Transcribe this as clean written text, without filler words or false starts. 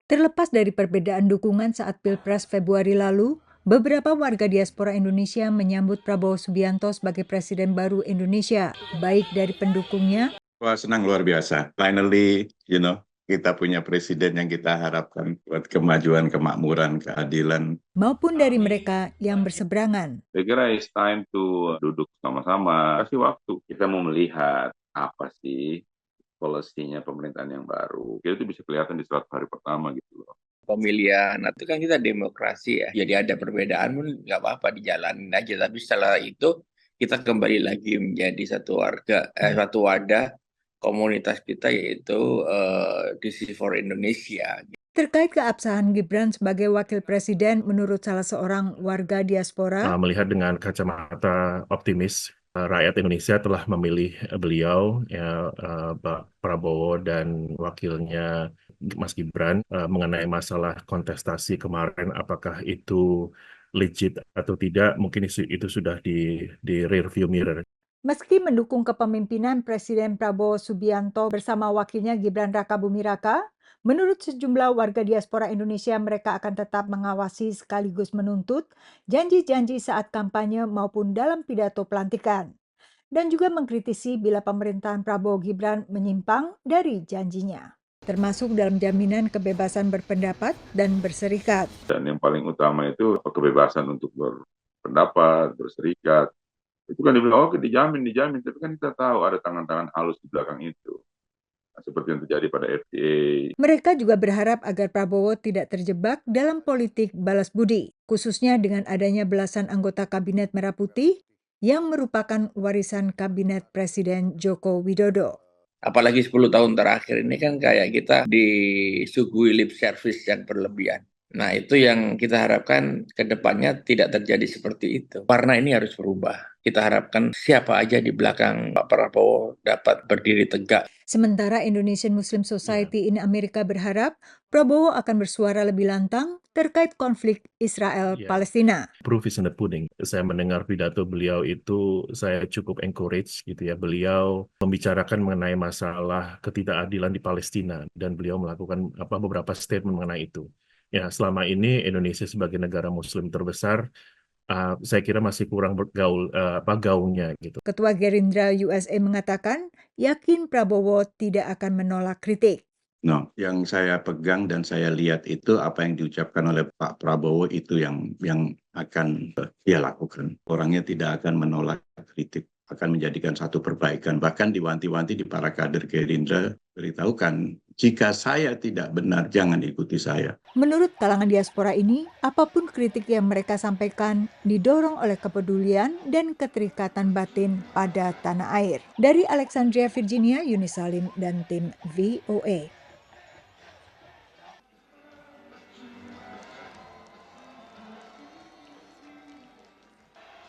Terlepas dari perbedaan dukungan saat Pilpres Februari lalu, beberapa warga diaspora Indonesia menyambut Prabowo Subianto sebagai presiden baru Indonesia, baik dari pendukungnya Wah, senang luar biasa. Finally, kita punya presiden yang kita harapkan buat kemajuan, kemakmuran, keadilan. maupun dari mereka yang berseberangan. Saya kira it's time to duduk sama-sama, kasih waktu. Kita mau melihat apa sih polisinya pemerintahan yang baru. Itu bisa kelihatan di 100 hari pertama gitu loh. Pemilihan, itu kan kita demokrasi ya. Jadi ada perbedaan pun nggak apa-apa, dijalanin aja. Tapi setelah itu kita kembali lagi menjadi satu warga, satu wadah komunitas kita, yaitu DC for Indonesia. Terkait keabsahan Gibran sebagai wakil presiden, menurut salah seorang warga diaspora, melihat dengan kacamata optimis, rakyat Indonesia telah memilih beliau, Pak Prabowo dan wakilnya Mas Gibran, mengenai masalah kontestasi kemarin, apakah itu legit atau tidak, mungkin itu sudah di rearview mirror. meski mendukung kepemimpinan Presiden Prabowo Subianto bersama wakilnya Gibran Rakabuming Raka, menurut sejumlah warga diaspora Indonesia mereka akan tetap mengawasi sekaligus menuntut janji-janji saat kampanye maupun dalam pidato pelantikan. Dan juga mengkritisi bila pemerintahan Prabowo Gibran menyimpang dari janjinya, termasuk dalam jaminan kebebasan berpendapat dan berserikat. Dan yang paling utama itu kebebasan untuk berpendapat, berserikat. Itu kan dibilang, oke dijamin. Tapi kan kita tahu ada tangan-tangan halus di belakang itu. Nah, seperti yang terjadi pada FDA. Mereka juga berharap agar Prabowo tidak terjebak dalam politik balas budi, khususnya dengan adanya belasan anggota Kabinet Merah Putih yang merupakan warisan Kabinet Presiden Joko Widodo. Apalagi 10 tahun terakhir ini kan kayak kita disuguhi lip service yang berlebihan. Nah, itu yang kita harapkan ke depannya tidak terjadi seperti itu. Karena ini harus berubah. Kita harapkan siapa aja di belakang Pak Prabowo dapat berdiri tegak. Sementara Indonesian Muslim Society in Amerika berharap Prabowo akan bersuara lebih lantang terkait konflik Israel-Palestina. Proof is in the pudding. Saya mendengar pidato beliau itu, saya cukup encourage gitu ya. Beliau membicarakan mengenai masalah ketidakadilan di Palestina dan beliau melakukan beberapa statement mengenai itu. Ya, selama ini Indonesia sebagai negara Muslim terbesar, saya kira masih kurang gaungnya gitu. Ketua Gerindra USA mengatakan yakin Prabowo tidak akan menolak kritik. No, yang saya pegang dan saya lihat itu apa yang diucapkan oleh Pak Prabowo itu yang akan dia lakukan. Orangnya tidak akan menolak kritik, akan menjadikan satu perbaikan. Bahkan diwanti-wanti di para kader Gerindra, beritahukan jika saya tidak benar jangan ikuti saya. Menurut kalangan diaspora ini, apapun kritik yang mereka sampaikan didorong oleh kepedulian dan keterikatan batin pada tanah air. Dari Alexandria, Virginia, Yuni Salim dan tim VOA.